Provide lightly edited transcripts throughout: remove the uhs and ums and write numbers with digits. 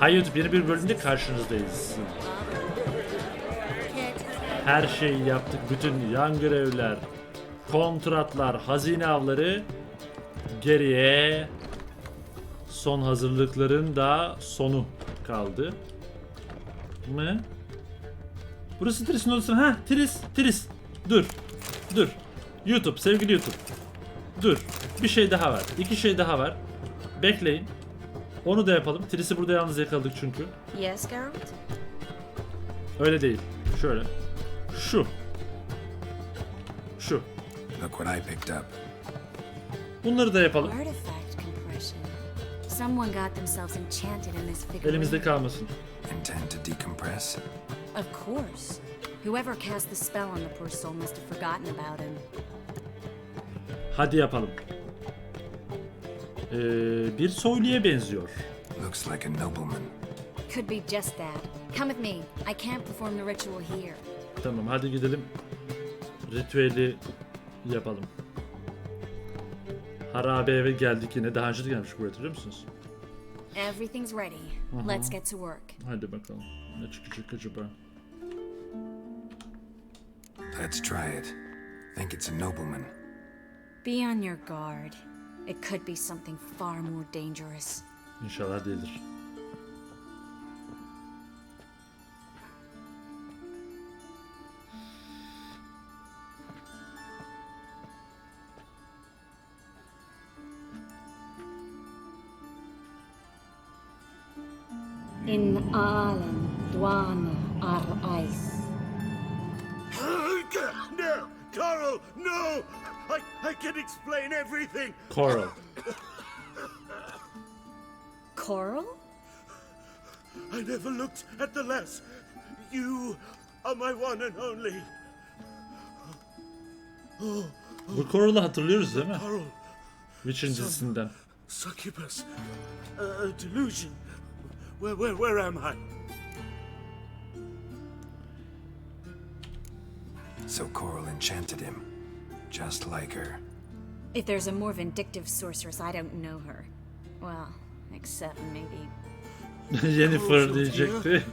Hay YouTube, yeni bir bölümde karşınızdayız. Her şeyi yaptık. Bütün yan görevler, kontratlar, hazine avları geriye. Son hazırlıkların da sonu kaldı. Mı? Burası Tris'in odası. Ha, Tris. Dur. YouTube, sevgili YouTube. Dur. Bir şey daha var. 2 şey daha var. Bekleyin. Onu da yapalım. Tris'i burada yalnız yakaladık çünkü. Yes, Geralt? Öyle değil. Şöyle. Şu. Look what I picked up. Bunları da yapalım. Artifact compression. Someone got themselves enchanted in this figurine. Elimizde kalmasın. Intend to decompress? Of course. Whoever cast the spell on the poor soul must have forgotten about him. Hadi yapalım. Bir soyluya benziyor. Looks like a nobleman. Could be just that. Come with me. I can't perform the ritual here. Tamam, hadi gidelim. Ritüeli yapalım. Harabe eve geldik yine. Daha önce de gelmiş buraya, hatırlıyor musunuz? Everything's ready. Let's get to work. Hadi bakalım. Ne çıkacak acaba? Let's try it. Think it's a nobleman. Be on your guard. It could be something far more dangerous. İnşallah değildir. In Alen, Duana, ar Ice. No! Coral, no! I can explain everything! Coral. Coral? I never looked at the lass. You are my one and only. Bu Coral'ı hatırlıyoruz değil mi? Coral, Witch'in dizisinden. succubus, delusion. Where am I? So Coral enchanted him. Just like her. If there's a more vindictive sorceress, I don't know her. Well, except maybe. Yennefer diyecekti.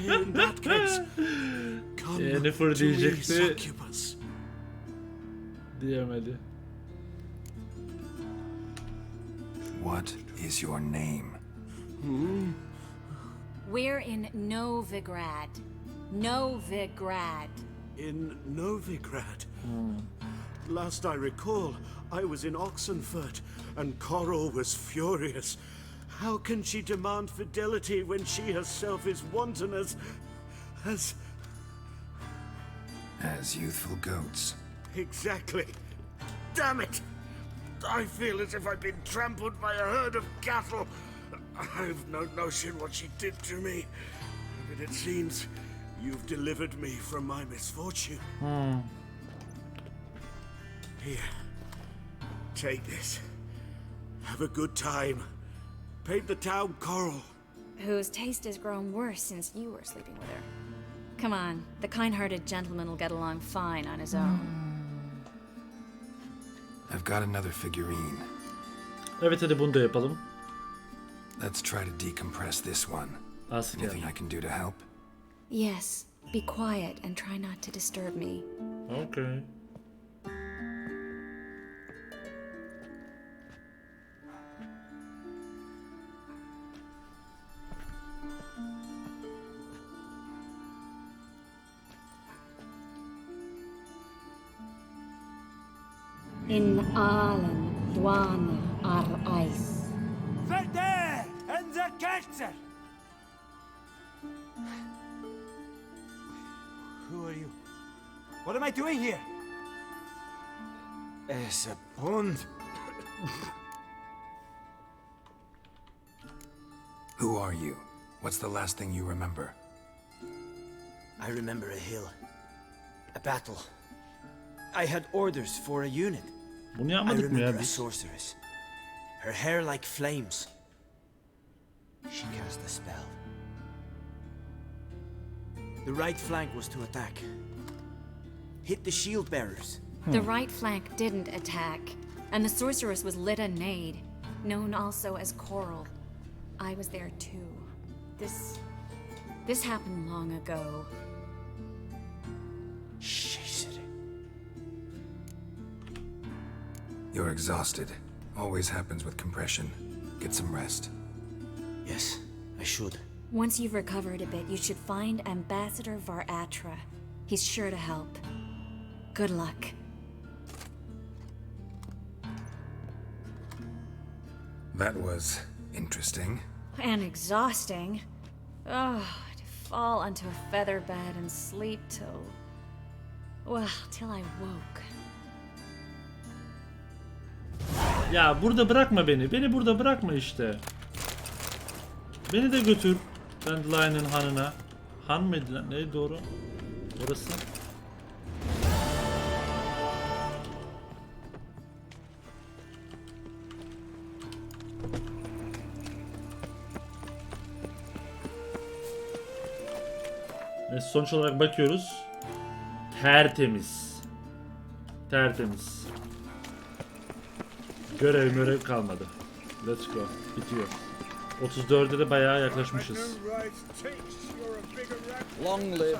In that case, come Yennefer to me, diyecekti. succubus. Diyemedi. What is your name? We're in Novigrad. Novigrad. In Novigrad. Last I recall, I was in Oxenfurt, and Coral was furious. How can she demand fidelity when she herself is wanton as Youthful goats. Exactly. Damn it! I feel as if I've been trampled by a herd of cattle. I've no notion what she did to me, but it seems you've delivered me from my misfortune. Here, take this. Have a good time. Paint the town Coral. Whose taste has grown worse since you were sleeping with her. Come on, the kind-hearted gentleman will get along fine on his own. I've got another figurine. Evet, hadi bunu da yapalım. Let's try to decompress this one. Asker. Anything I can do to help? Yes, be quiet and try not to disturb me. Okay. In Alen, Duana, ar Ice. Verde and the Kaiser! Who are you? What am I doing here? Es a pond. Who are you? What's the last thing you remember? I remember a hill. A battle. I had orders for a unit. Bunu I yapmadık mı ya remember a biz? sorceress. Her hair like flames. She cast a spell. The right flank was to attack. Hit the shield bearers. The right flank didn't attack, and the sorceress was Lita Nade, known also as Coral. I was there too. This happened long ago. You're exhausted. Always happens with compression. Get some rest. Yes, I should. Once you've recovered a bit, you should find Ambassador Varatra. He's sure to help. Good luck. That was interesting. And exhausting. Oh, to fall onto a feather bed and sleep till... well, till I woke. Ya burada bırakma beni. Beni burada bırakma işte. Beni de götür. Dandelion'ın hanına. Han mıydı lan? Ne doğru? Orası. Evet, sonuç olarak bakıyoruz. Tertemiz. Tertemiz. Görev kalmadı. Let's go. Bitiyor. 34'e de bayağı yaklaşmışız. Long live.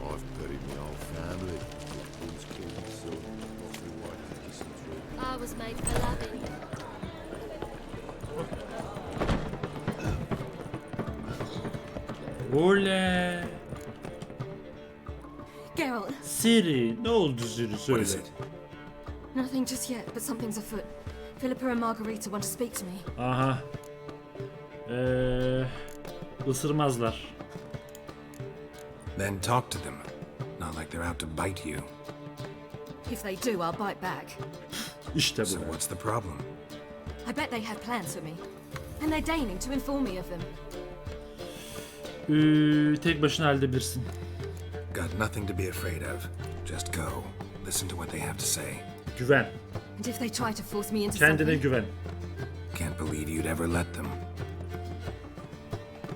I've buried my old family. Who's killed my son? Not through white kissing through. I was made for loving. Oley. Geralt, Siri, ne oldu Siri What söyle. is it? nothing just yet, but something's afoot. Philippa and Margarita want to speak to me. Aha. Isırmazlar. Then talk to them. Not like they're out to bite you. If they do, I'll bite back. İşte So bu. what's the problem? I bet they have plans for me. And they're deigning to inform me of them. Tek başına halledebilirsin. Got nothing to be afraid of. Just go. Listen to what they have to say. Güven. And if they try to force me into Kendine something, güven. Can't believe you'd ever let them.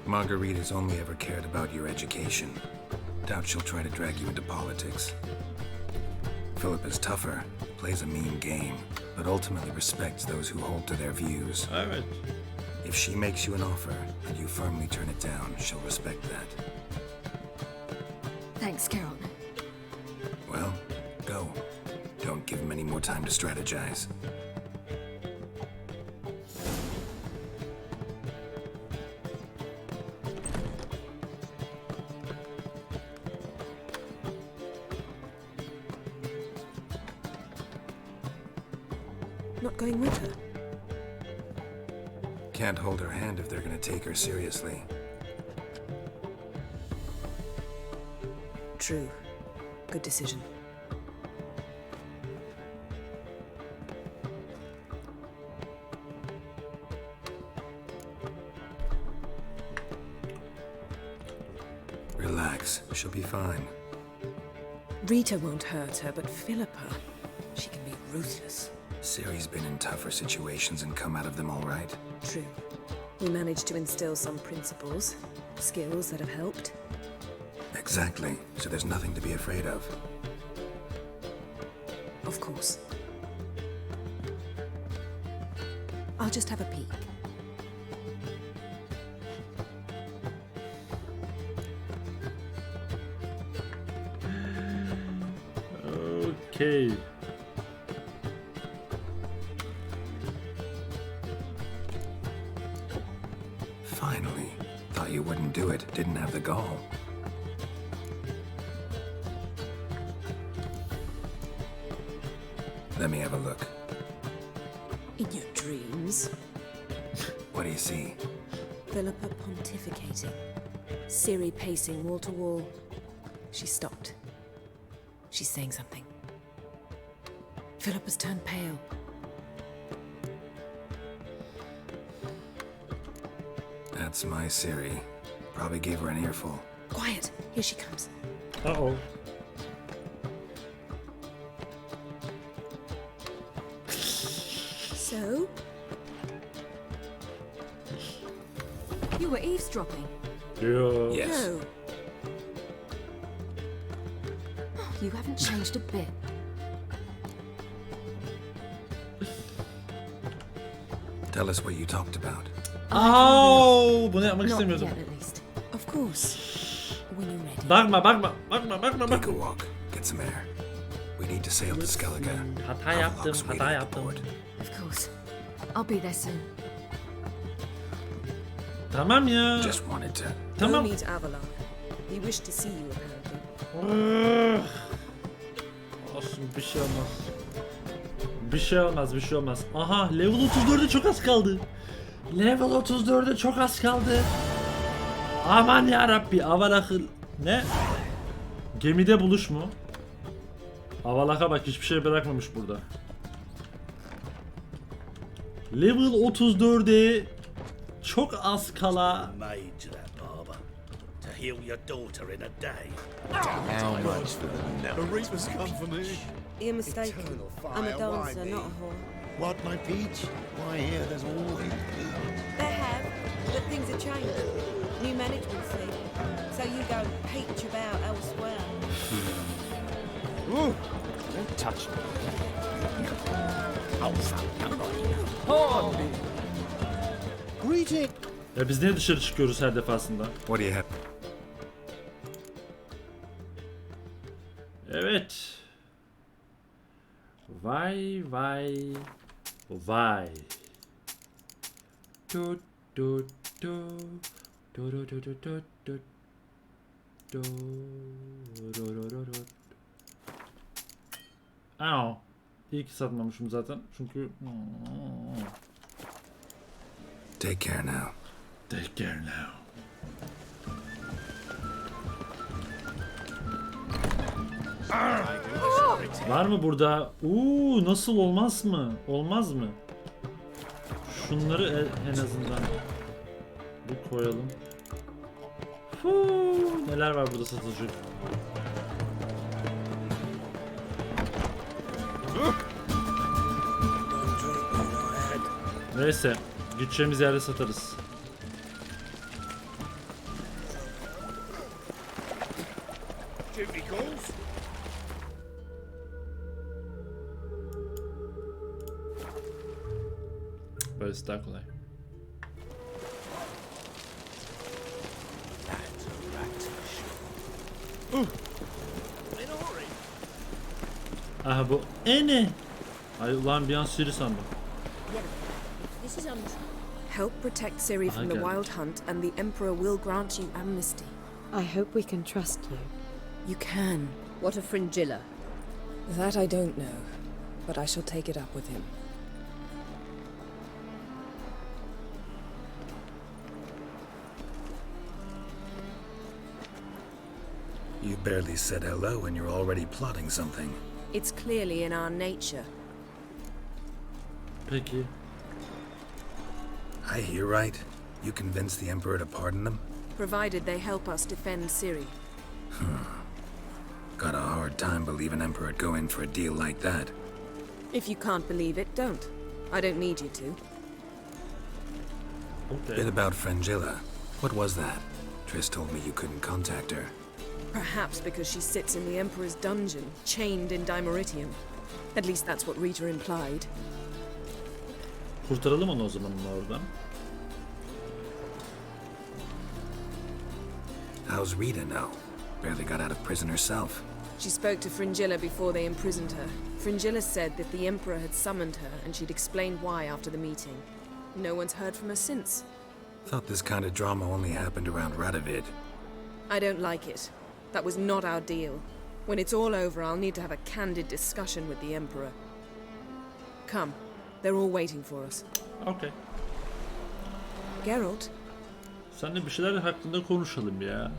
Margarita's only ever cared about your education. Doubt she'll try to drag you into politics. Philip is tougher, plays a mean game, but ultimately respects those who hold to their views. Evet. If she makes you an offer and you firmly turn it down, she'll respect that. thanks, Geralt. Well, go. Don't give him any more time to strategize. Not going with her? Can't hold her hand if they're gonna take her seriously. True. Good decision. Relax, she'll be fine. Rita won't hurt her, but Philippa, she can be ruthless. Ciri's been in tougher situations and come out of them all right. True. We managed to instill some principles, skills that have helped. Exactly, so there's nothing to be afraid of. Of course. I'll just have a peek. Okay. Finally. Thought you wouldn't do it, didn't have the gall. Let me have a look. In your dreams, What do you see? Philippa pontificating, Ciri pacing wall to wall. She stopped. She's saying something. Philippa's turned pale. That's my Ciri. Probably gave her an earful. Quiet! Here she comes. Uh-oh. So? You were eavesdropping. Yo. Yes. No. You haven't changed a bit. Tell us what you talked about. Bunu yapmak Not istemiyordum. yet, at least. Of course. When you're ready. Bakma. Take a walk. Get some air. We need to sail to Skellige. Hata yaptım, Havelok's hata waiting at the yaptım. port. Of course. I'll be there soon. Tamam ya. Just wanted to. Tamam. Go meet Avalon. He wished to see you, apparently. Olsun, bir şey olmaz. Bir şey olmaz. Aha, level 34'e çok az kaldı. Level 34'e çok az kaldı. Aman ya Rabbi, Avalak'ı ne? Gemide buluş mu? Avalak'a bak, hiçbir şey bırakmamış burada. Level 34'e çok az kala. Made to that barber to heal your daughter in a day. How much for the The note? reapers come for me. You're mistaken. Eternal I'm a fire, dancer, why me? not a whore. What, my peach? Why, here, there's always They have, but things have changed. New management, see. So you go peach about elsewhere. Don't touch me. Greeting! Ya biz niye dışarı çıkıyoruz her defasında? What do you have? Evet. Vay. Du. Au. İyi ki satmamışım zaten. Çünkü Take care now. take care now. Var mı burada? Nasıl, olmaz mı? Olmaz mı? Şunları en azından bir koyalım. Neler var burada satılacak? Neyse, gideceğimiz yerde satarız. Duty calls. Böylesi daha kolay. Aha bu ne? Ay ulan bir an Siri sandım. This is Help protect Ciri from the get it. Wild Hunt, and the Emperor will grant you amnesty. I hope we can trust you. You can. What of Fringilla? That I don't know, but I shall take it up with him. You barely said hello and you're already plotting something. It's clearly in our nature. Peki. I hear right. You convinced the Emperor to pardon them? Provided they help us defend Ciri. Got a hard time believing Emperor'd go in for a deal like that. If you can't believe it, don't. I don't need you to. Okay. Bit about Fringilla. What was that? Triss told me you couldn't contact her. Perhaps because she sits in the Emperor's dungeon, chained in Dimeritium. At least that's what Rita implied. Kurtaralım onu o zaman oradan. How's Rita now? Barely got out of prison herself. She spoke to Fringilla before they imprisoned her. Fringilla said that the Emperor had summoned her and she'd explained why after the meeting. No one's heard from her since. Thought this kind of drama only happened around Radovid. I don't like it. That was not our deal. When it's all over, I'll need to have a candid discussion with the Emperor. Come. They're all waiting for us. Okay. Geralt? Seninle bir şeyler hakkında konuşalım ya.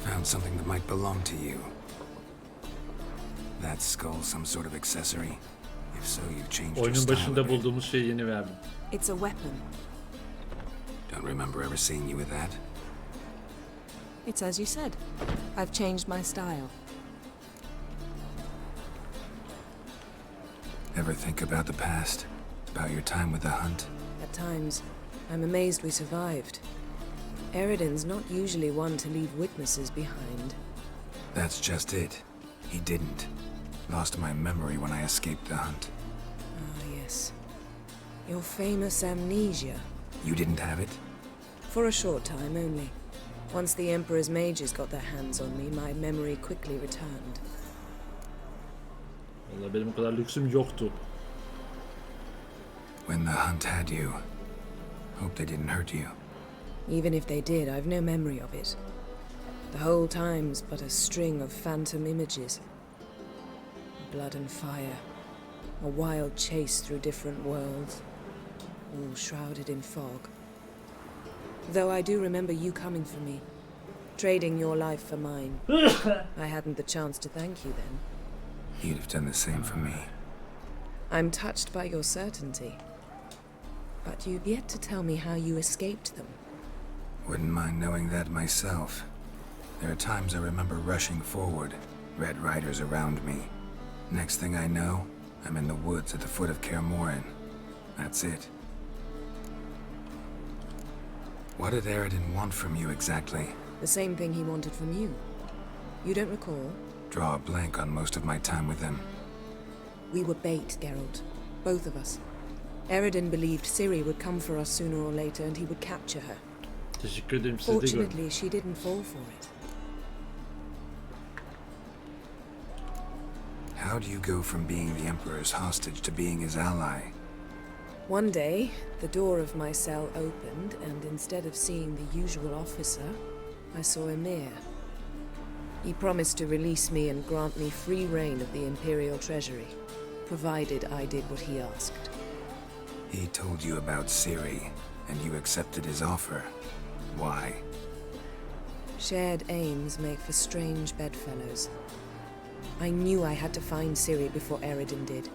Found something that might belong to you. That skull some sort of accessory? If so, you've changed your Oyunun style a başında bit. bulduğumuz şeyi yeni verdim. It's a weapon. Don't remember ever seeing you with that. It's as you said. I've changed my style. Ever think about the past? About your time with the hunt? At times, I'm amazed we survived. Eridan's not usually one to leave witnesses behind. That's just it. He didn't. Lost my memory when I escaped the hunt. Ah, yes. Your famous amnesia. You didn't have it? For a short time only. Once the Emperor's mages got their hands on me, my memory quickly returned. Vallahi benim o kadar lüksüm yoktu. When the hunt had you, hope they didn't hurt you. Even if they did, I've no memory of it. The whole time's but a string of phantom images. Blood and fire. A wild chase through different worlds. All shrouded in fog. Though I do remember you coming for me. Trading your life for mine. I hadn't the chance to thank you then. You'd have done the same for me. I'm touched by your certainty. But you've yet to tell me how you escaped them. Wouldn't mind knowing that myself. There are times I remember rushing forward, red riders around me. Next thing I know, I'm in the woods at the foot of Kaer Morhen. That's it. What did Eridan want from you exactly? The same thing he wanted from you. You don't recall? Draw a blank on most of my time with him. We were bait, Geralt. Both of us. Eridan believed Ciri would come for us sooner or later and he would capture her. Teşekkür ederim size de görün. Fortunately, she didn't fall for it. How do you go from being the Emperor's hostage to being his ally? One day, the door of my cell opened, and instead of seeing the usual officer, I saw Emir. He promised to release me and grant me free reign of the Imperial Treasury, provided I did what he asked. He told you about Ciri, and you accepted his offer. Why? Shared aims make for strange bedfellows. I knew I had to find Ciri before Eridan did,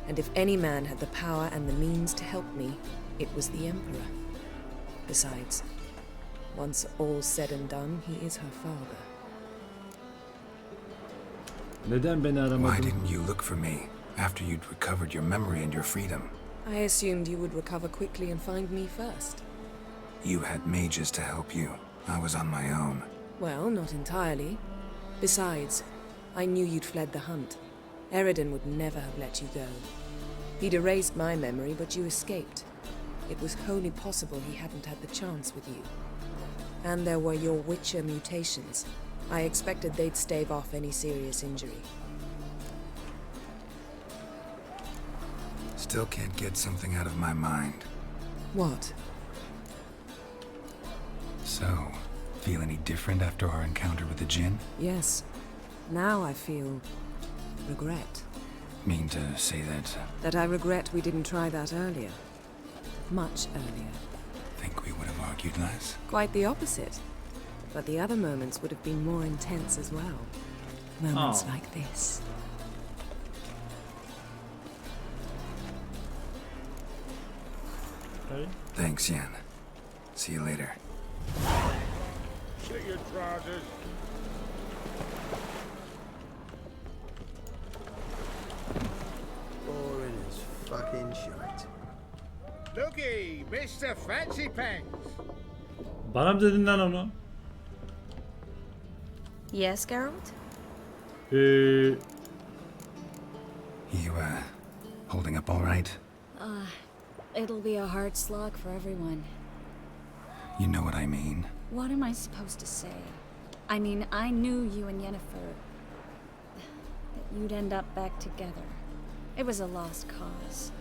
and if any man had the power and the means to help me, it was the Emperor. Besides, once all's said and done, he is her father. Neden beni Why aramadın? didn't you look for me after you'd recovered your memory and your freedom? I assumed you would recover quickly and find me first. You had mages to help you. I was on my own. Well, not entirely. Besides, I knew you'd fled the hunt. Eridan would never have let you go. He'd erased my memory, but you escaped. It was wholly possible he hadn't had the chance with you. And there were your Witcher mutations. I expected they'd stave off any serious injury. Still can't get something out of my mind. What? So, feel any different after our encounter with the Djinn? Yes. Now I feel regret. Mean to say that That I regret we didn't try that earlier. Much earlier. think we would have argued less? Quite the opposite. But the other moments would have been more intense as well. Moments Oh. like this. Okay. Thanks, Yen. See you later. Get your trousers. Boring as fucking shite. Looky, Mr. Fancy Pants. Bana mı dedin lan onu? Yes, Geralt? You, holding up all right? It'll be a hard slog for everyone. You know what I mean. What am I supposed to say? I mean, I knew you and Yennefer... that you'd end up back together. It was a lost cause.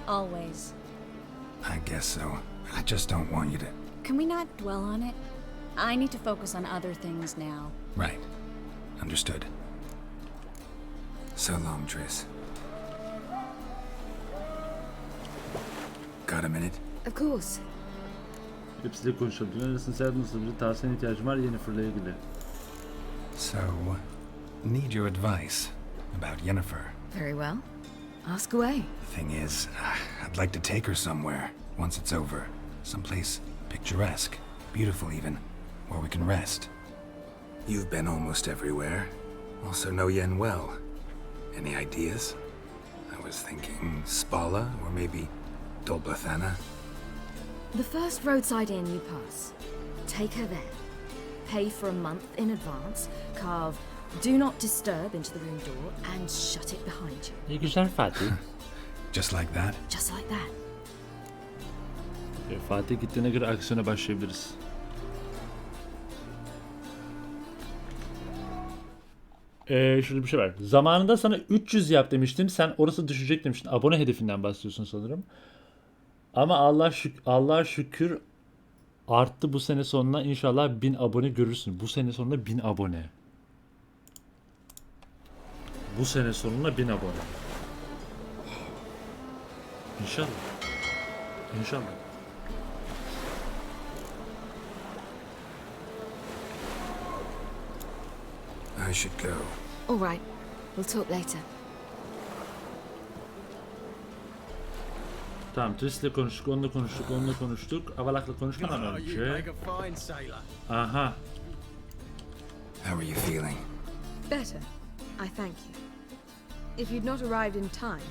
Always. I guess so. I just don't want you to... Can we not dwell on it? I need to focus on other things now. Right. Understood. So long, Triss. Got a minute? Of course. Hepsiyle konuşalım. Dün arasında sen nasıl bir tavsiyene ihtiyacım var Yennefer'la ilgili. So, need your advice about Yennefer. Very well. Ask away. The thing is, I'd like to take her somewhere, once it's over. Someplace picturesque, beautiful even, where we can rest. You've been almost everywhere. Also know Yen well. Any ideas? I was thinking Spala, or maybe Dolblathana. The first roadside inn you pass. Take her there. Pay for a month in advance. Carve "Do not disturb" into the room door and shut it behind you. Ne güzel Fatih. Just like that? Just like that. Fatih gittiğine göre aksiyona başlayabiliriz. Şöyle bir şey var. Zamanında sana 300 yap demiştim. Sen orası düşecek demiştin. Abone hedefinden bahsediyorsun sanırım. Ama Allah'a şükür arttı bu sene sonuna. İnşallah 1000 abone görürsün. Bu sene sonunda 1000 abone. Bu sene sonuna 1000 abone. İnşallah. İnşallah. I should go. All right. We'll talk later. Tamam, Trist'le konuştuk, onunla konuştuk. Avalak'la konuşmadan önce. Aha. How are you feeling? Better, I thank you. If you'd not arrived in time,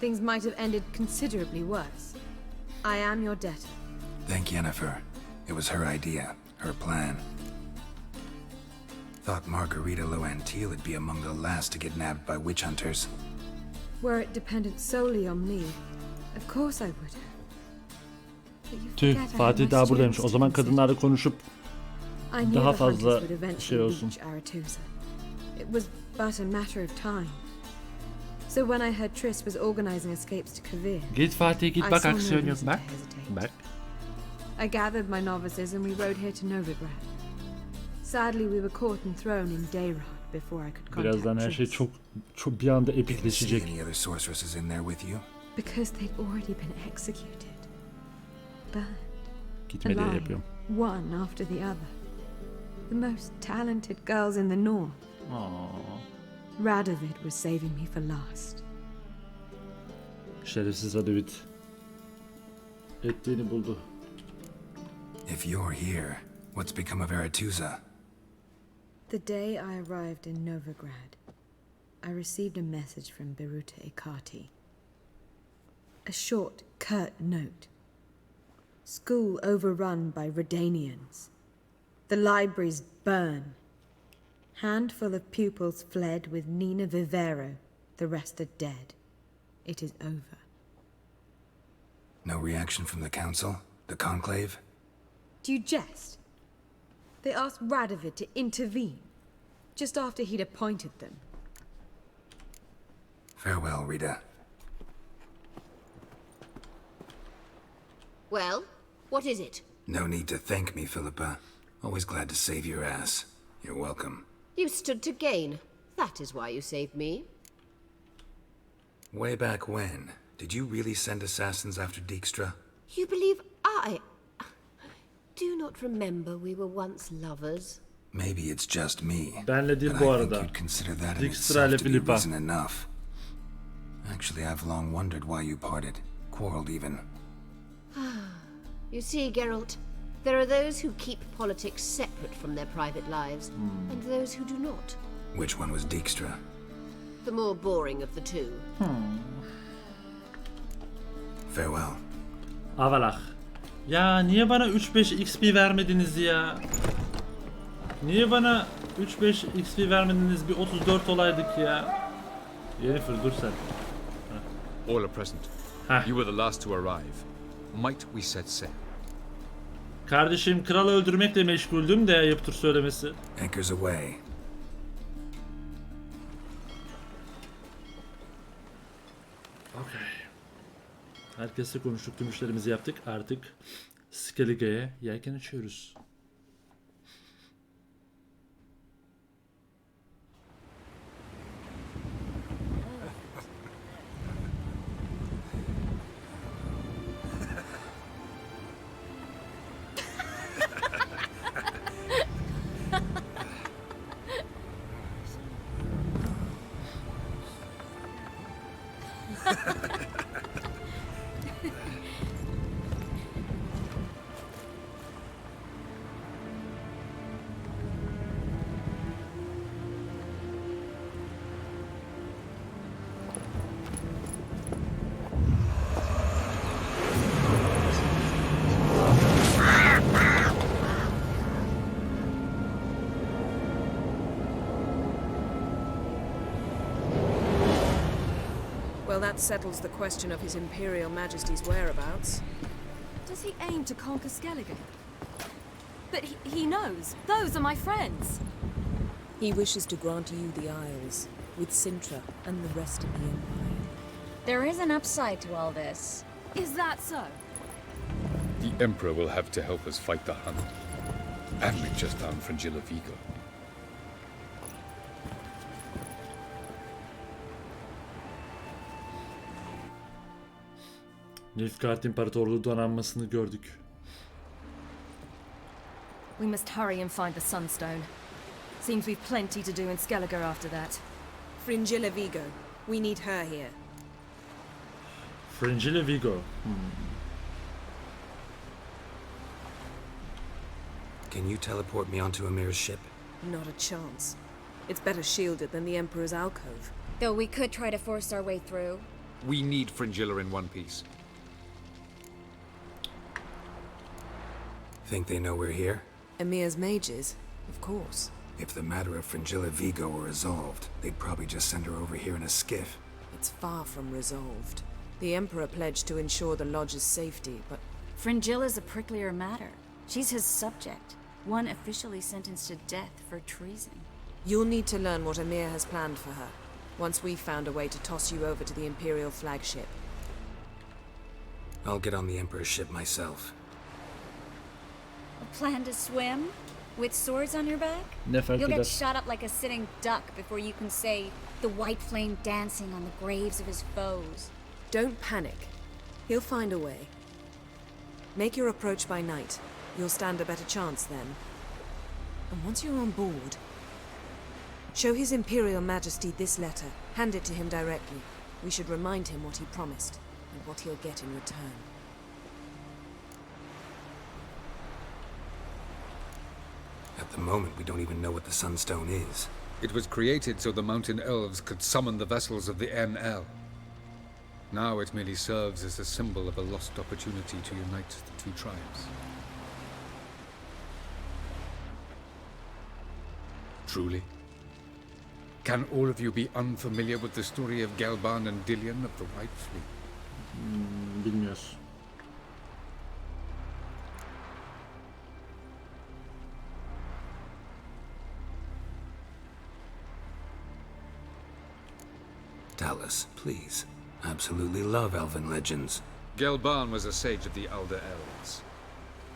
things might have ended considerably worse. I am your debtor. Thank Yennefer. It was her idea, her plan. Thought Margarita Loantil would be among the last to get nabbed by witch hunters. Were it dependent solely on me, of course I would have. But you Tüh, forget I had Fatih my daha buradaymış. O students zaman to consider. kadınlarla konuşup I knew daha the fazla hunters would eventually şey olsun. reach Aretusa. It was but a matter of time. So when I heard Triss was organizing escapes to Kavir, Git Fatih git I bak saw no aksiyon yok reason bak. to hesitate. Bak. I gathered my novices and we rode here to Novigrad. Sadly, we were caught and thrown in Dayrod before I could contact Birazdan her şey Triss. çok bir anda Didn't see epikleşecek. any other sorceresses in there with you? Because they'd already been executed. Burned. Gitme diye Alive, yapıyorum. one after the other. The most talented girls in the north. Aa, Radovid was saving me for last. şerefsiz Radovid ettiğini buldu. If you're here, what's become of Aretusa? The day I arrived in Novigrad, I received a message from Beruta Ekati. A short, curt note. School overrun by Redanians. The libraries burn. Handful of pupils fled with Nina Vivero. The rest are dead. It is over. No reaction from the council? The conclave? Do you jest? They asked Radovid to intervene, just after he'd appointed them. Farewell, Rita. Well, what is it? No need to thank me, Philippa. Always glad to save your ass. You're welcome. You stood to gain. That is why you saved me. Way back when, did you really send assassins after Dijkstra? You believe I... Do not remember we were once lovers. Maybe it's just me. Benle değil but bu I think arada. you'd consider that in Dijkstra ile itself to be Philippa. reason enough. Actually, I've long wondered why you parted. Quarreled even. You see, Geralt, there are those who keep politics separate from their private lives, and those who do not. Which one was Dijkstra? The more boring of the two. Farewell. Avalak. Ya niye bana 3-5 XP vermediniz ya? Niye bana 3-5 XP vermediniz? Bir 34 olaydık ya. Yennefer dur sen. All are present. Heh. You were the last to arrive. Might we set sail? Kardeşim kralı öldürmekle meşguldüm de ayıptır söylemesi. Anchors away. Okay. Herkesle konuştuk, tüm işlerimizi yaptık. Artık Skelliga'ya yelken açıyoruz. Well, that settles the question of His Imperial Majesty's whereabouts. Does he aim to conquer Skellige? But he knows. Those are my friends. He wishes to grant you the Isles, with Sintra and the rest of the Empire. There is an upside to all this. Is that so? The Emperor will have to help us fight the Hun. And we've just found Fringilla Vigo. Nilfgaard İmparatorluğu donanmasını gördük. We must hurry and find the Sunstone. Seems we've plenty to do in Skellige after that. Fringilla Vigo. We need her here. Fringilla Vigo. Can you teleport me onto Amir's ship? Not a chance. It's better shielded than the Emperor's alcove. Though we could try to force our way through. We need Fringilla in one piece. Think they know we're here? Emir's mages, of course. If the matter of Fringilla Vigo were resolved, they'd probably just send her over here in a skiff. It's far from resolved. The Emperor pledged to ensure the Lodge's safety, but... Fringilla's a pricklier matter. She's his subject, one officially sentenced to death for treason. You'll need to learn what Emir has planned for her, once we've found a way to toss you over to the Imperial flagship. I'll get on the Emperor's ship myself. A plan to swim? With swords on your back? Ne fark You'll get eder? shot up like a sitting duck before you can say the white flame dancing on the graves of his foes. Don't panic. He'll find a way. Make your approach by night. You'll stand a better chance then. And once you're on board, show His Imperial Majesty this letter. Hand it to him directly. We should remind him what he promised, and what he'll get in return. At the moment, we don't even know what the Sunstone is. It was created so the mountain elves could summon the vessels of the NL. Now it merely serves as a symbol of a lost opportunity to unite the two tribes. Truly? Can all of you be unfamiliar with the story of Gelban and Dillion of the White Fleet? Bilmiyoruz. Tell us, please. Absolutely love elven legends. Gelban was a sage of the Elder Elves.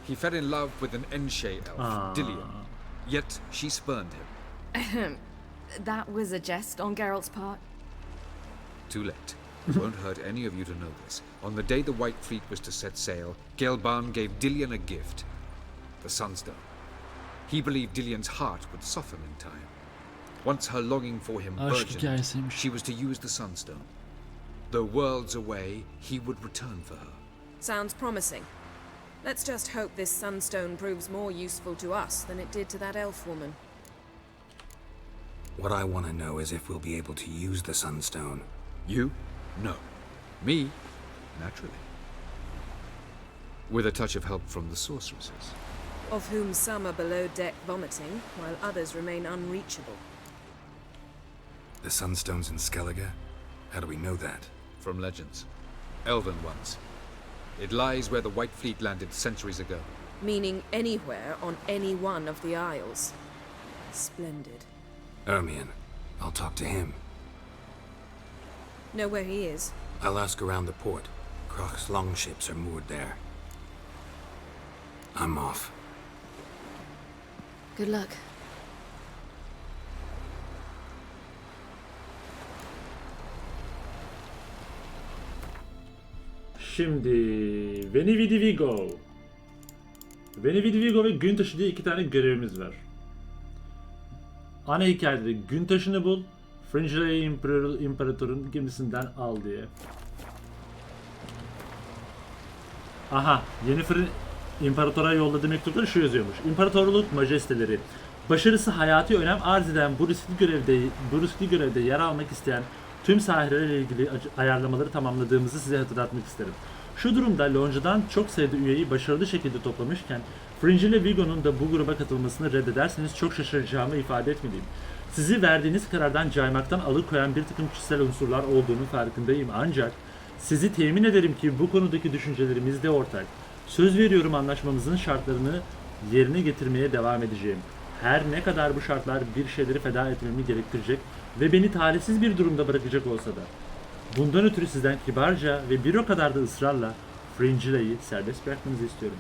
He fell in love with an Enshe elf, Dillion. Yet she spurned him. That was a jest on Geralt's part. Too late. It won't hurt any of you to know this. On the day the White Fleet was to set sail, Gelban gave Dillion a gift. The Sunstone. He believed Dillion's heart would soften in time. Once her longing for him burgeoned, she was to use the Sunstone. Though worlds away, he would return for her. Sounds promising. Let's just hope this Sunstone proves more useful to us than it did to that elf woman. What I want to know is if we'll be able to use the Sunstone. You? No. Me? Naturally. With a touch of help from the sorceresses. Of whom some are below deck vomiting, while others remain unreachable. The Sunstone's in Skellige? How do we know that? From legends. Elven ones. It lies where the White Fleet landed centuries ago. Meaning anywhere on any one of the Isles. Splendid. Ermion. I'll talk to him. Know where he is? I'll ask around the port. Krog's longships are moored there. I'm off. Good luck. Şimdi Venividi Vigo. Venividi Vigo ve gün taşı diye iki tane görevimiz var. Ana hikayede gün taşını bul, Fringilla'yı imparatorun gemisinden al diye. Aha, Yennefer'in imparatora yolladığı mektupları şu yazıyormuş. İmparatorluk majesteleri, başarısı hayati önem arz eden bu riskli görevde yer almak isteyen tüm sahirelerle ilgili ayarlamaları tamamladığımızı size hatırlatmak isterim. Şu durumda Lonja'dan çok sayıda üyeyi başarılı şekilde toplamışken Fringilla Vigo'nun da bu gruba katılmasını reddederseniz çok şaşıracağımı ifade etmeliyim. Sizi verdiğiniz karardan caymaktan alıkoyan bir takım kişisel unsurlar olduğunu farkındayım, ancak sizi temin ederim ki bu konudaki düşüncelerimiz de ortak. Söz veriyorum, anlaşmamızın şartlarını yerine getirmeye devam edeceğim. Her ne kadar bu şartlar bir şeyleri feda etmemi gerektirecek ve beni talihsiz bir durumda bırakacak olsa da. Bundan ötürü sizden kibarca ve bir o kadar da ısrarla Fringilla'yı serbest bırakmanızı istiyorum.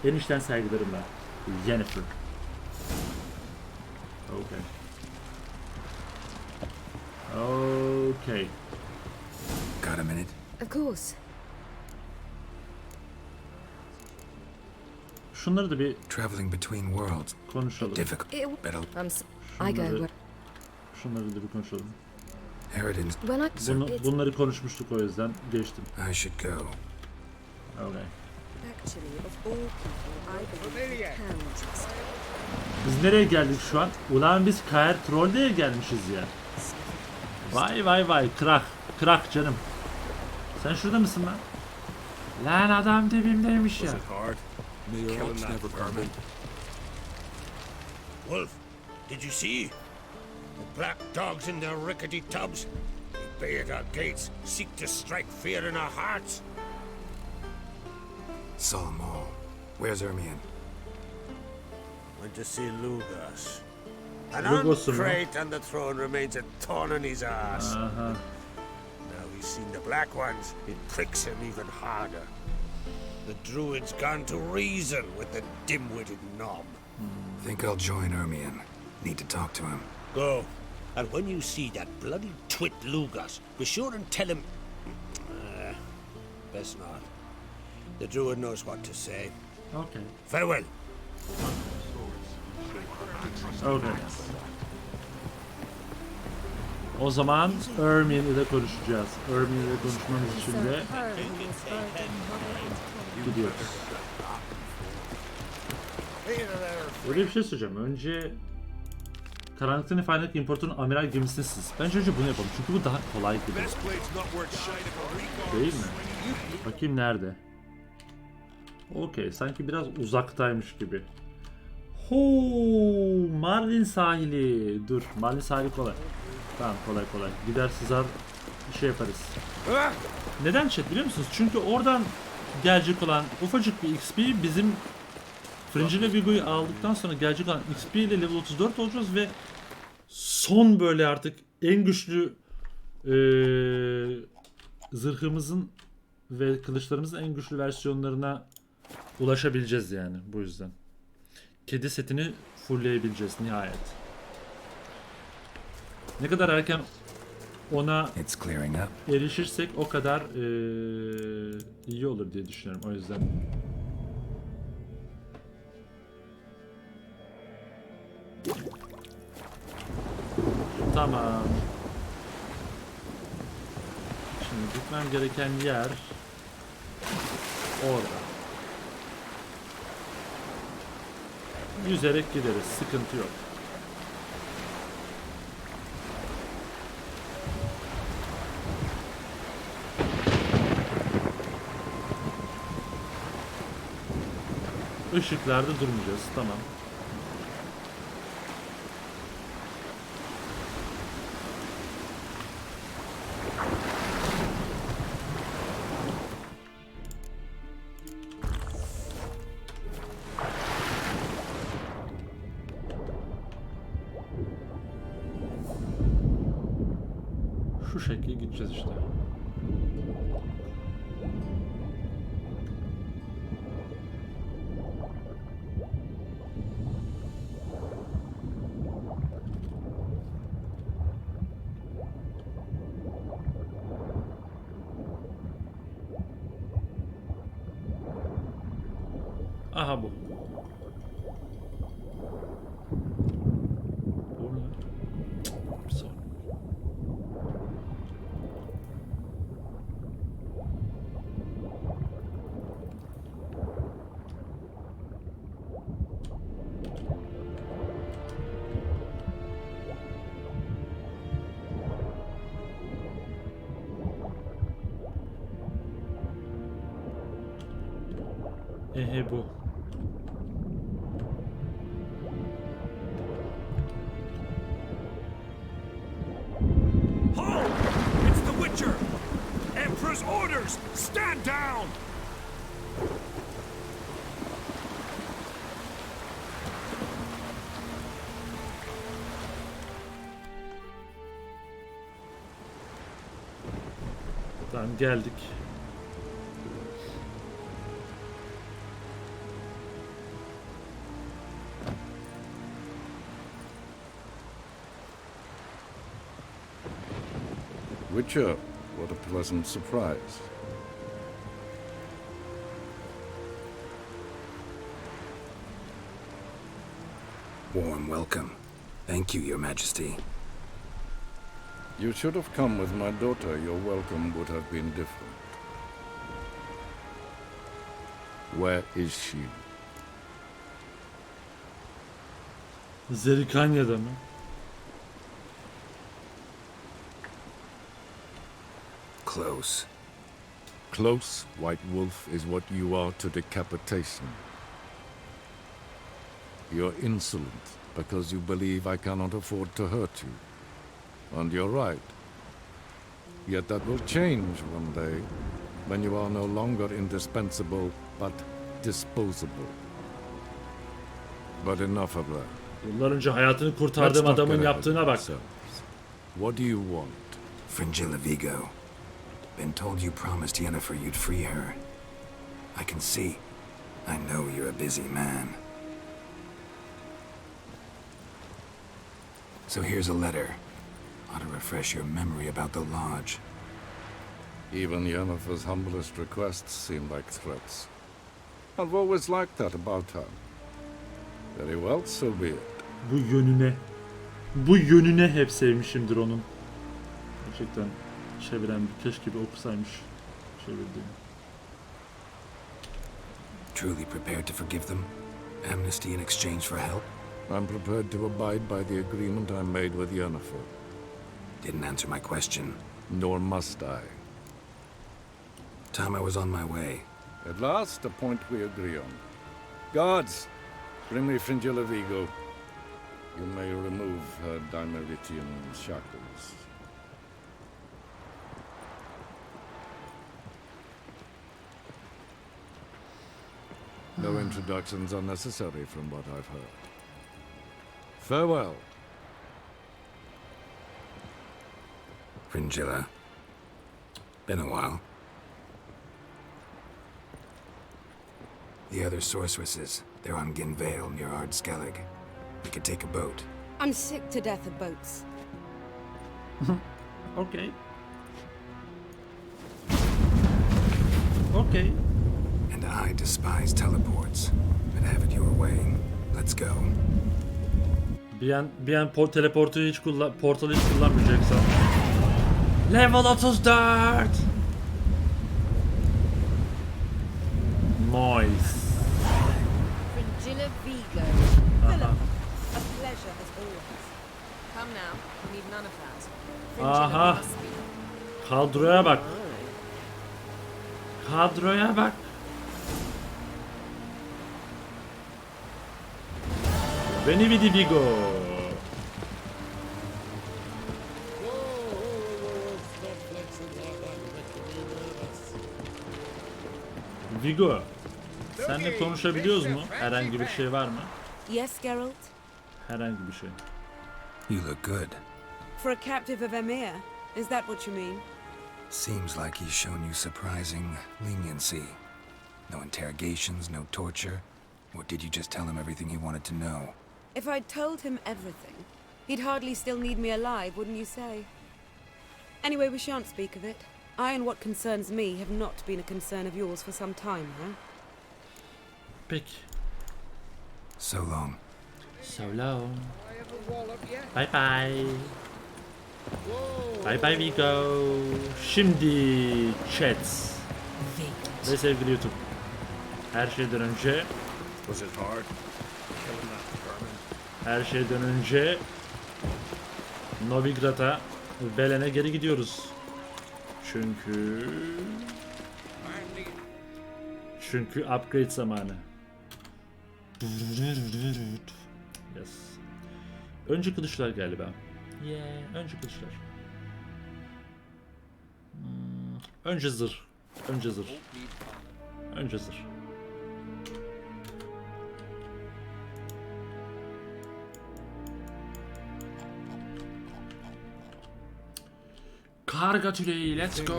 En içten saygılarımla, Yennefer. Okay. Okay. Got a minute? Of course. Şunları da bir Traveling between worlds. konuşalım. Difficult. I go Şunları, where... şunları da bir konuşalım. Inheritance. When I... Bunları konuşmuştuk, o yüzden geçtim. I should go. Okay. Actually, of all people, I believe you can trust. Biz nereye geldik şu an? Ulan biz KADROYa'ya gelmişiz ya. Vay vay vay, krak. Krak canım. Sen şurada mısın lan? Lan adam dibimdeymiş ya. May your ops never come in. Wolf, did you see? The black dogs in their rickety tubs. They bay at our gates, seek to strike fear in our hearts. Saw 'em all. Where's Ermion? Went to see Lugas. An Lugos'un mu? uncrate on the throne remains a thorn in his ass. Aha. Now he's seen the black ones, it pricks him even harder. The druid's gone to reason with the dim-witted knob. Think I'll join Ermion. Need to talk to him. Go. And when you see that bloody twit Lugas, be sure and tell him... best not. The druid knows what to say. Okay. Farewell. Okay. O zaman Ermion ile konuşacağız. Ermion ile konuşmamız için de gidiyoruz. Öyle bir şey söyleyeceğim. Önce Karanlıktan İfadelik İmparator'un amiral gemisini siz. Bence önce bunu yapalım. Çünkü bu daha kolay gibi. Değil mi? Bakayım nerede? Okey. Sanki biraz uzaktaymış gibi. Hoo, Marlin sahili. Dur. Marlin sahili kolay. Tamam, kolay kolay. Gider sızar bir şey yaparız. Neden chat biliyor musunuz? Çünkü oradan gelecek olan ufacık bir XP bizim Fringilla Vigo'yu aldıktan sonra gelecek olan XP ile level 34 olacağız ve son böyle artık en güçlü zırhımızın ve kılıçlarımızın en güçlü versiyonlarına ulaşabileceğiz yani bu yüzden. Kedi setini fullleyebileceğiz nihayet. Ne kadar erken ona erişirsek o kadar iyi olur diye düşünüyorum. O yüzden. Tamam. Şimdi gitmem gereken yer orada. Yüzerek gideriz. Sıkıntı yok. Işıklarda durmayacağız. Tamam. Şu şekilde gideceğiz işte. Aha bu. Bu ne? Bir saniye. Bu. traitors! Stand down! Tamam, geldik. Witcher, what a pleasant surprise. Warm welcome. Thank you, Your Majesty. You should have come with my daughter. Your welcome would have been different. Where is she? Zerikanya'da mı? Close. Close, White Wolf, is what you are to decapitation. You're insolent because you believe I cannot afford to hurt you. And you're right. Yet that will change one day, when you are no longer indispensable, but disposable. But enough of that. Yıllar önce hayatını kurtardığım Let's not adamın get yaptığına bak. ahead of ourselves. What do you want? Fringilla Vigo. Been told you promised Yennefer you'd free her. I can see. I know you're a busy man. So here's a letter. Ought to refresh your memory about the Lodge. Even Yennefer's humblest requests seem like threats. I've always liked that about her. Very well, so be it. Bu yönüne hep sevmişimdir onun. Gerçekten çeviren keşke bir okusaymış çevirdiğini. Truly prepared to forgive them? Amnesty in exchange for help? I'm prepared to abide by the agreement I made with Yennefer. Didn't answer my question. Nor must I. Time I was on my way. At last, a point we agree on. Guards, bring me Fringilla Vigo. You may remove her Dimeritian shackles. No introductions are necessary from what I've heard. Farewell. Fringilla. Been a while. The other sorceresses, they're on Ginvale near Ardskellig. We could take a boat. I'm sick to death of boats. Okay. Okay. And I despise teleports. But have it your way. Let's go. Bir an portalı hiç kullanmayacaksam. Level 34. Nice. Fringilla Vigo. Philip, a pleasure as always. Come now, we need none of that. Aha. Kadroya bak. Kadroya bak. Beni vidi Vigo. Vigo. Seninle konuşabiliyoruz mu? Herhangi bir şey var mı? Yes, Geralt? Herhangi bir şey. You look good. For a captive of Emir, is that what you mean? Seems like he's shown you surprising leniency. No interrogations, no torture. Or did you just tell him everything he wanted to know? If I'd told him everything, he'd hardly still need me alive, wouldn't you say? Anyway, we shan't speak of it. I and what concerns me have not been a concern of yours for some time, huh? Peki. So long. So long. Bye bye. Bye bye Vigo. Şimdi chat. Ve sevgili YouTube. Her şeyden önce Was it hard? her şeyden önce Novigrad'a Belen'e geri gidiyoruz. Çünkü upgrade zamanı. Yes. Önce kılıçlar galiba. Önce kılıçlar. Önce zırh. Önce zırh. Önce zırh. Karga tüleyi, let's go.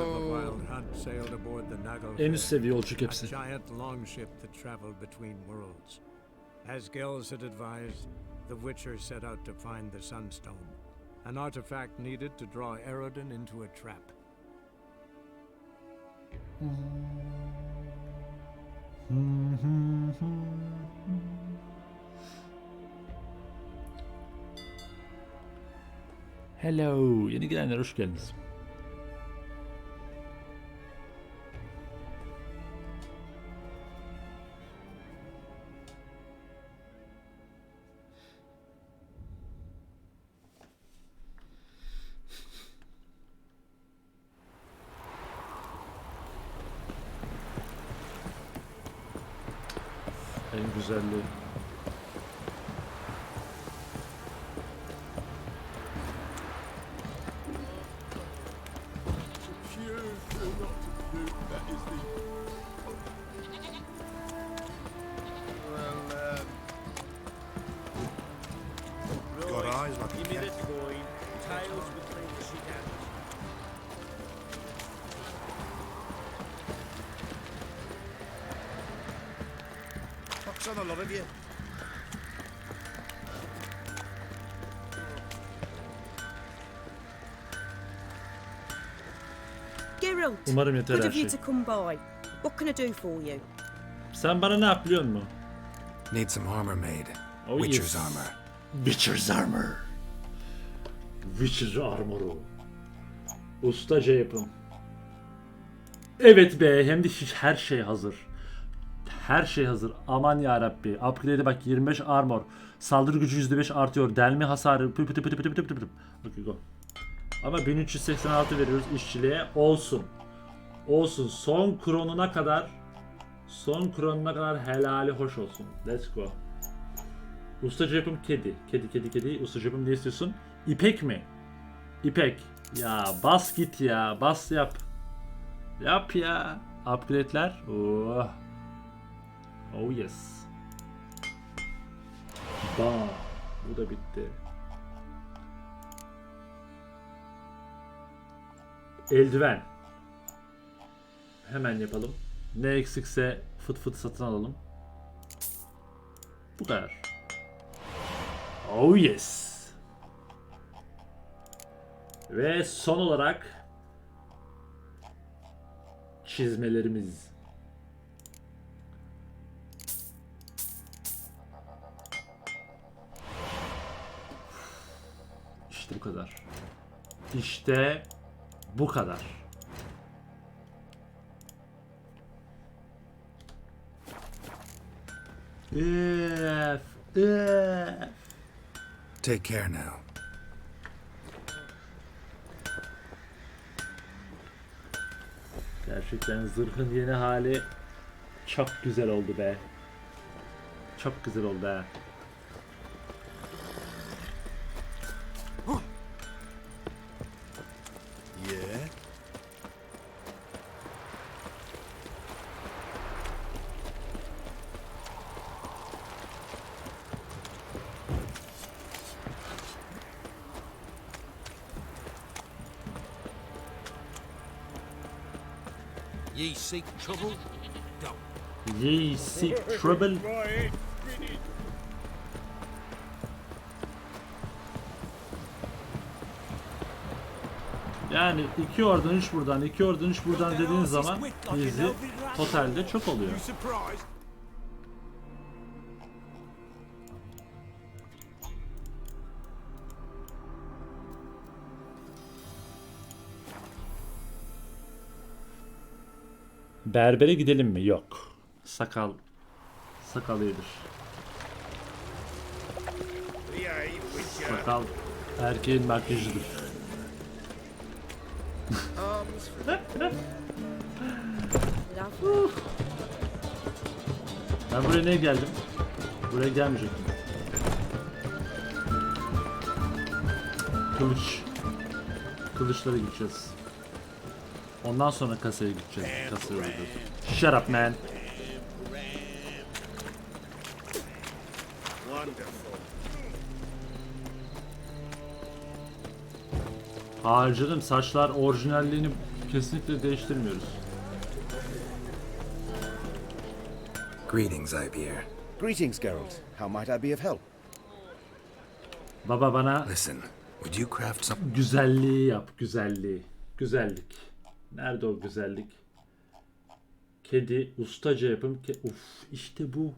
En üst seviye yolculuk hepsi. Giant longship that traveled between worlds. As Gels had advised, the Witcher set out to find the Sunstone, an artifact needed to draw Eredin into a trap. Hello, yeni gelenler hoş geldiniz. En güzelliği. Got eyes like a cat. Fuck's on a lot of you. Geralt, Umarım yeter good her of you şey. to come by. What can I do for you? Sen bana ne yap biliyor musun? Need some armor made. Oh, Witcher's yes. armor. Witcher's armor. Witcher's armor'u. Ustaca yapım. Evet be, hem de her şey hazır. Her şey hazır. Aman ya Rabbi. Upgrade'e bak, 25 armor. Saldırı gücü %5 artıyor. Delme hasarı. Okay, go. Ama 1386 veriyoruz işçiliğe. Olsun. Olsun. Son kronuna kadar helali hoş olsun. Let's go. Ustaca yapım kedi. Kedi. Ustaca yapım ne istiyorsun? İpek mi? İpek. Ya bas git ya. Bas yap. Yap ya. Upgrade'ler. Oh. Oh yes. Bam. Bu da bitti. Eldiven. Hemen yapalım. Ne eksikse fıt fıt satın alalım. Bu kadar. Oh yes. Ve son olarak çizmelerimiz. İşte bu kadar. İşte bu kadar. Take care now. Gerçekten zırhın yeni hali çok güzel oldu be. Çok güzel oldu ha. Yeah? Ye seek trouble? Don't. Ye seek trouble. Yani 2 oradan 3 buradan 2 oradan 3 buradan dediğiniz zaman bizi totalde çok oluyor. Berbere gidelim mi? Yok. Sakal iyidir. Sakal erkeğin makyajıdır. Ben buraya niye geldim? Buraya gelmeyecektim. Kılıçlara gideceğiz. Ondan sonra kasaya gideceğiz. Kasaya gideceğiz. Shut up man. Wonderful. Harcadım. Saçlar orijinalliğini kesinlikle değiştirmiyoruz. Greetings, Ibeer. Greetings, Geralt. How might I be of help? Baba bana Listen, would you craft some... güzelliği yap. Güzelliği. Güzellik. Nerede o güzellik? Kedi ustaca yapım. Uf, işte bu.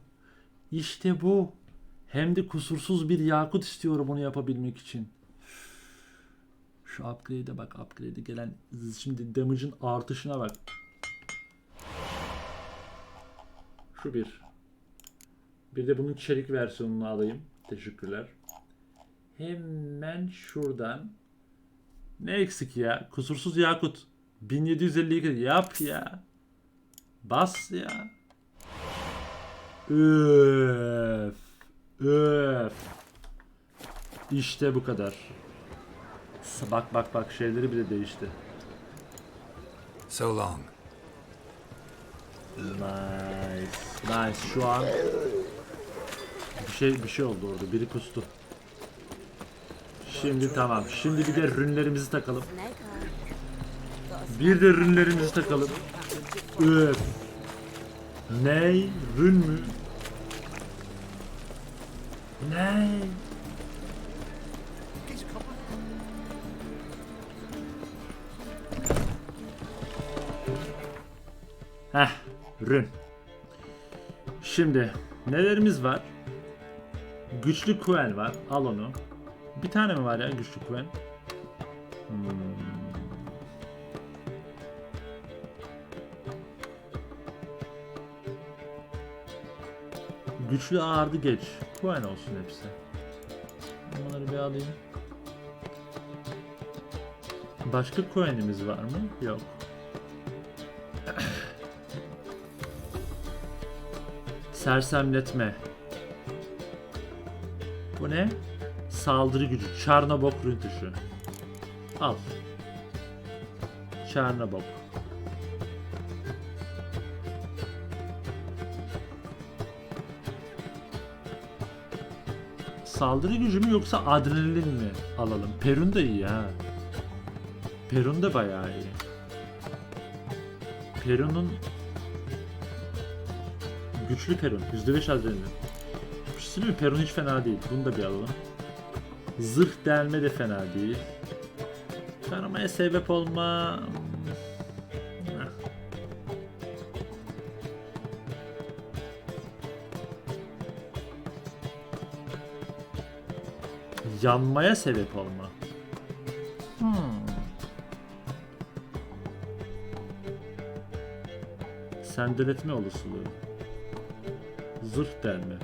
İşte bu. Hem de kusursuz bir yakut istiyorum onu yapabilmek için. Şu upgrade'e bak. Upgrade'e gelen şimdi damage'ın artışına bak. Şu bir. Bir de bunun çelik versiyonunu alayım. Teşekkürler. Hemen şuradan. Ne eksik ya? Kusursuz yakut. 1752 yap ya. Bas ya. Öf. Öf. İşte bu kadar. Bak şeyleri bile değişti. So long. Nice. Şu an bir şey oldu orada. Biri kustu. Şimdi tamam. Şimdi bir de rünlerimizi takalım. Öf. Ney? Rün mü? Ney? Heh, rün. Şimdi nelerimiz var? Güçlü Quen var. Al onu. Bir tane mi var ya güçlü Quen? Güçlü ağırdı geç. Quen olsun hepsi. Bunları bir alayım. Başka Quen'imiz var mı? Yok. Sersemletme. Bu ne? Saldırı gücü. Çarnabok rüntüşü. Al. Çarnabok. Saldırı gücü mü yoksa adrenalin mi alalım? Perun da iyi ha. Perun da bayağı iyi. Perun'un güçlü Perun. %5 adrenalin. Bir şey söyleyeyim mi? Perun hiç fena değil. Bunu da bir alalım. Zırh delme de fena değil. Kanamaya sebep olma. Yanmaya sebep olma. Sendeletme olasılığı. Zırh delme.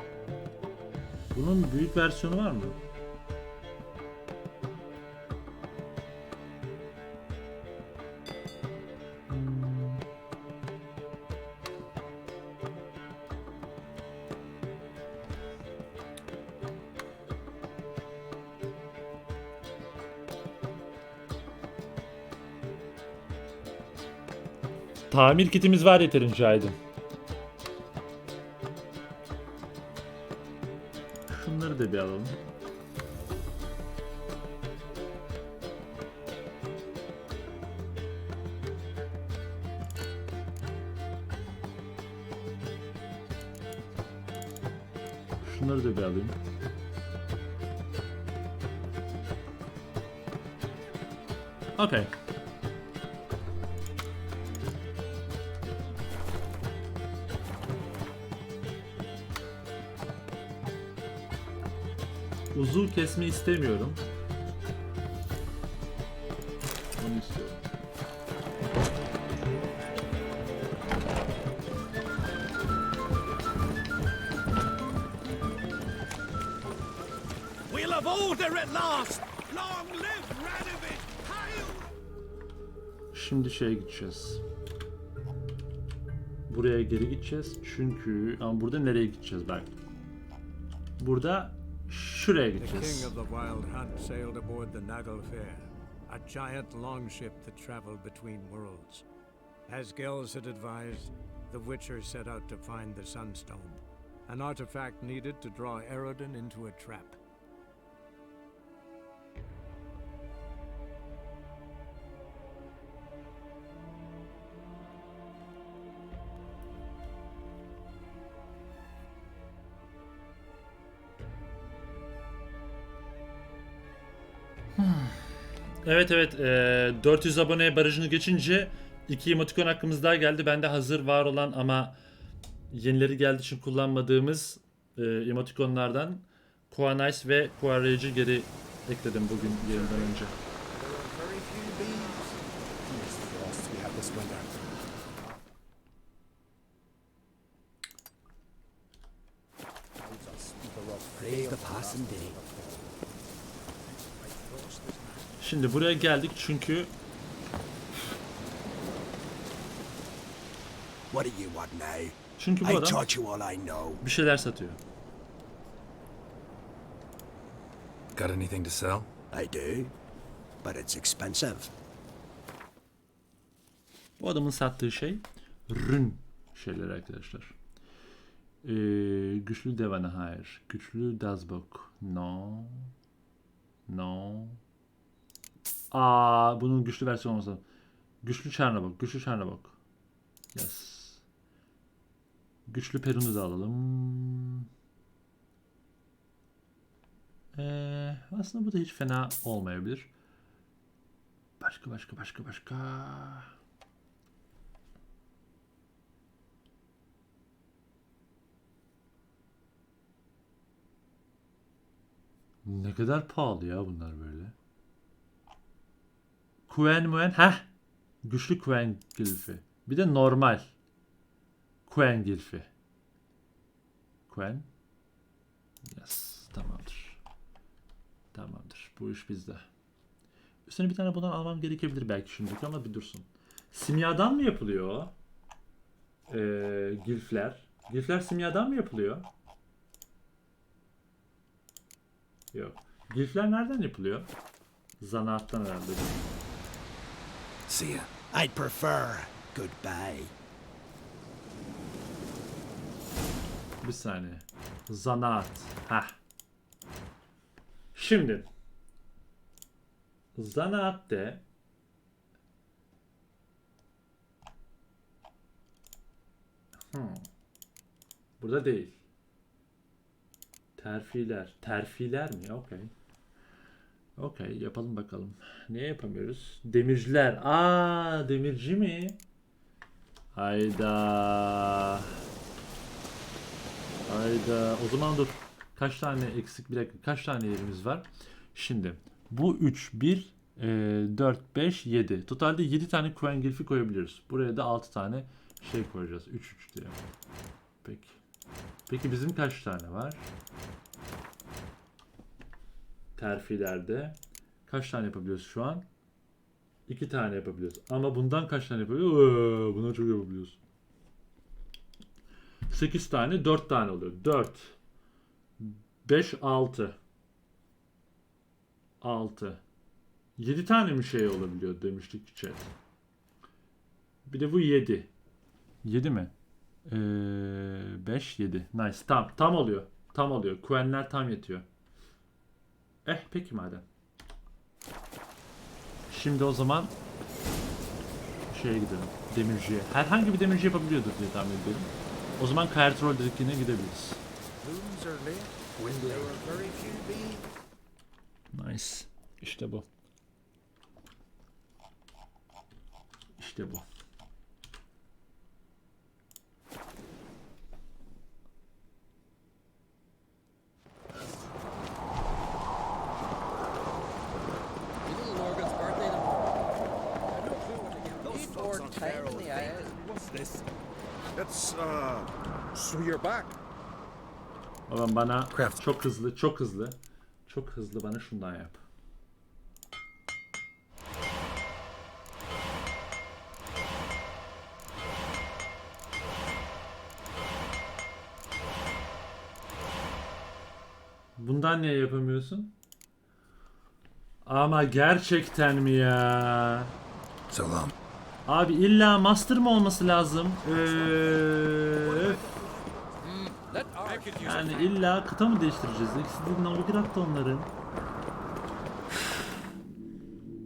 Bunun büyük versiyonu var mı? Tamir kitimiz var yeterince Aydın. Şunları da bir alalım. Şunları da bir alayım. Okay. Uzuv kesme istemiyorum. Bunu istiyorum. We'll have order at last. Long live Radovid. Hail! Şimdi şeye gideceğiz. Buraya geri gideceğiz çünkü ama burada nereye gideceğiz bak. Burada şuraya The gideceğiz. king of the wild hunt sailed aboard the Nagle Fair a giant longship that traveled between worlds. As Gels had advised, the Witcher set out to find the Sunstone, an artifact needed to draw Eredin into a trap. Evet, 400 aboneye barajını geçince 2 emotikon hakkımız daha geldi. Bende hazır var olan ama yenileri geldiği için kullanmadığımız emotikonlardan Quanaril ve Quanaril'i geri ekledim bugün yayından önce. Şimdi buraya geldik çünkü çünkü bu adam bir şeyler satıyor. Got anything to sell? I do, but it's expensive. Bu adamın sattığı şey rün şeyleri arkadaşlar. Güçlü devana hayır. Güçlü dazbok. No. Bunun güçlü versiyonu olmasa. Güçlü çarnabok. Güçlü çarnabok. Yes. Güçlü perunu da alalım. Aslında bu da hiç fena olmayabilir. Başka. Ne kadar pahalı ya bunlar böyle. Quen. Güçlü Quen gilfi. Bir de normal Quen gilfi. Quen. Yes. Tamamdır. Bu iş bizde. Üstüne bir tane bundan almam gerekebilir belki şimdilik ama bir dursun. Simyadan mı yapılıyor? Gilfler. Gilfler simyadan mı yapılıyor? Yok. Gilfler nereden yapılıyor? Zanaattan herhalde. See ya. I'd prefer goodbye. Bir saniye. Zanaat. Şimdi. Zanaat de burada değil. Terfiler. Terfiler mi? Okey. Yapalım bakalım. Niye yapamıyoruz? Demirciler. Demirci mi? Hayda. O zaman dur. Kaç tane eksik? Bir dakika. Kaç tane yerimiz var? Şimdi bu 3, 1, 4, 5, 7. Totalde 7 tane Quen gilfi koyabiliriz. Buraya da 6 tane şey koyacağız. 3 diye. Peki bizim kaç tane var? Terfilerde kaç tane yapabiliyoruz şu an? 2 tane yapabiliyoruz. Ama bundan kaç tane yapabiliyoruz? Buna çok yapabiliyoruz. 8 tane, 4 tane oluyor. 4 5 6 7 tane mi şey olabiliyor demiştik chat. Bir de bu 7. 7 mi? 5 7. Nice. Tam oluyor. Quen'ler tam yetiyor. Peki madem. Şimdi o zaman şeye gidelim. Demirciye. Herhangi bir demirci yapabiliyordur diye tahmin ediyorum. O zaman KADROYA dediklerine gidebiliriz. Nice. İşte bu. So you're back. Babam bana çok hızlı bana şundan yap. Bundan niye yapamıyorsun? Ama gerçekten mi ya? So long. Abi illa master mı olması lazım? Yani illa kıta mı değiştireceğiz? İkisi de no bir hatta onların.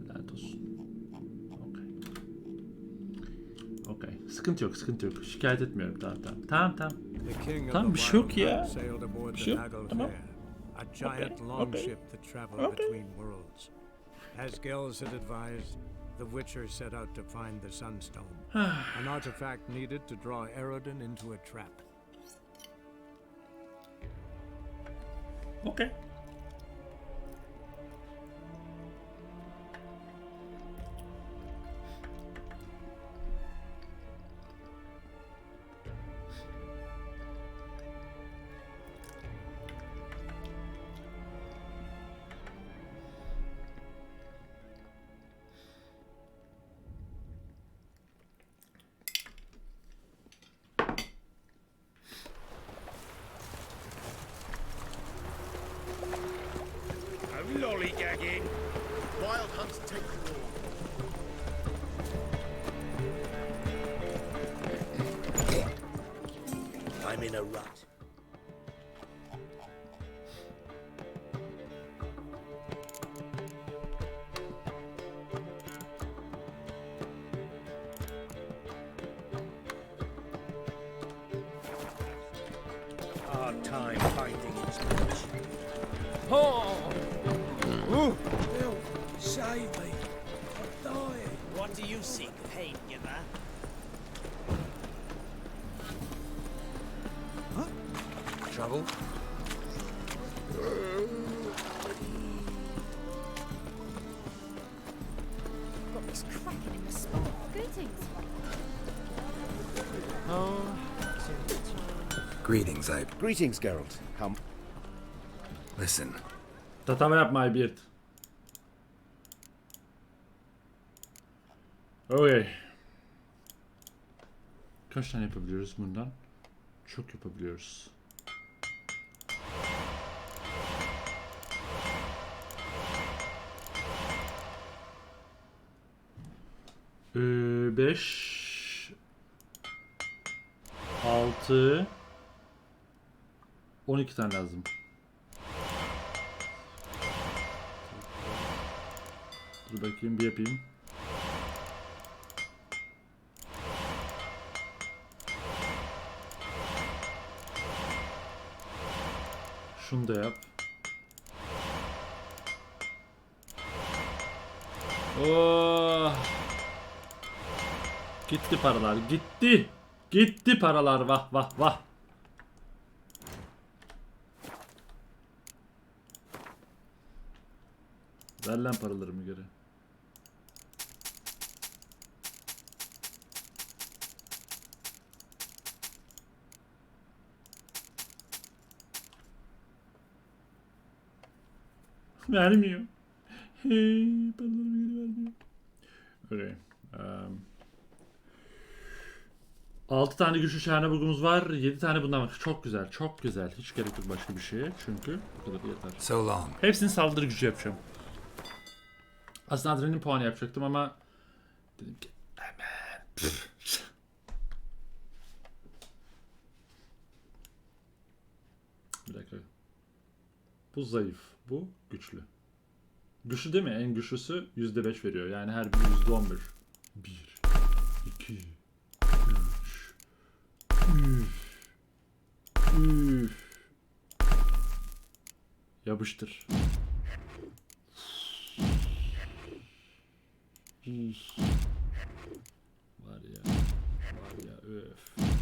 Lanet olsun. Okey. Sıkıntı yok, sıkıntı yok. Şikayet etmiyorum. Tamam. Tamam bir şey yok ya. Bir şey yok. Tamam. A giant longship that traveled between worlds. As Gels had advised, the Witcher set out to find the Sunstone, an artifact needed to draw Eredin into a trap. Okay. Lollygagging. Wild hunts take the wall. I'm in a rut. Hard time finding inspiration. Oh! Bill, save me. I'm dying. What do you seek, pain giver? Huh? Trouble? Got this cracking in the spine. Greetings. Greetings, Greetings, Geralt. Listen. Tatava yapma Beard. Okay. Kaç tane yapabiliyoruz bundan? Çok yapabiliyoruz. Beş, 6, 12 tane lazım. Dur bakayım bir yapayım. Şunu da yap. Oh. Gitti paralar, gitti. Gitti paralar, vah vah vah. Ver lan paralarımı geri. Vermiyor. Hey, paralarımı geri vermiyor. Öyle. 6 tane güçlü şahane bulgumuz var. 7 tane bundan var. Çok güzel, çok güzel. Hiç gerek yok başka bir şeye. Çünkü bu kadar yeter. So long. Hepsini saldırı gücü yapacağım. Aslında adrenalin puanı yapacaktım ama dedim ki hemen. Bir dakika. Bu zayıf. Bu güçlü. Güçlü değil mi? En güçlüsü %5 veriyor. Yani her biri %11. 1, 2, 3. Yapıştır. Var ya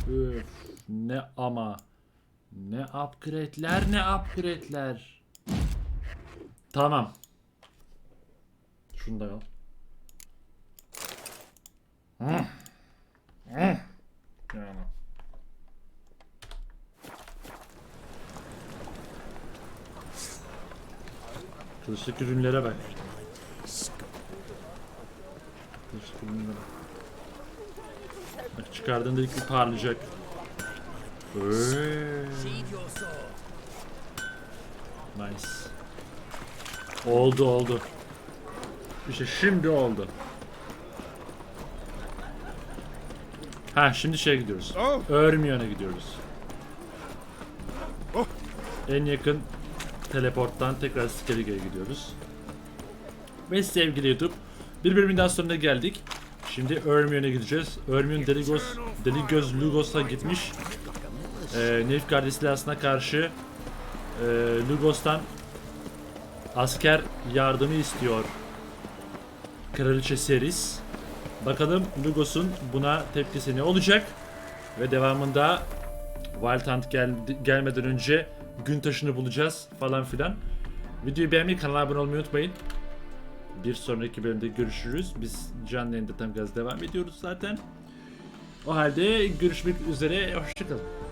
öf. Ne ama. Ne upgrade'ler. Tamam. Şunu da al. Yani. Kılıçlık ürünlere bak. Kılıçlık ürünlere bak. Bak çıkardığında ilk bir parlayacak. Nice. Oldu. İşte şimdi oldu. Ha şimdi şeye gidiyoruz. Örmüyor'a gidiyoruz. En yakın teleporttan tekrar Skelliga'ya gidiyoruz. Ve sevgili YouTube, bir bölümün daha sonuna geldik. Şimdi Örmüyor'a gideceğiz. Örmüyor'un deli göz Lugos'a gitmiş. Nilfgaard istilasına karşı Lugos'tan asker yardımı istiyor Kraliçe Seris. Bakalım Lugos'un buna tepkisi ne olacak? Ve devamında Wild Hunt gelmeden önce gün taşını bulacağız falan filan. Videoyu beğenmeyi, kanala abone olmayı unutmayın. Bir sonraki bölümde görüşürüz. Biz canlı yayında tam gaz devam ediyoruz zaten. O halde görüşmek üzere. Hoşçakalın.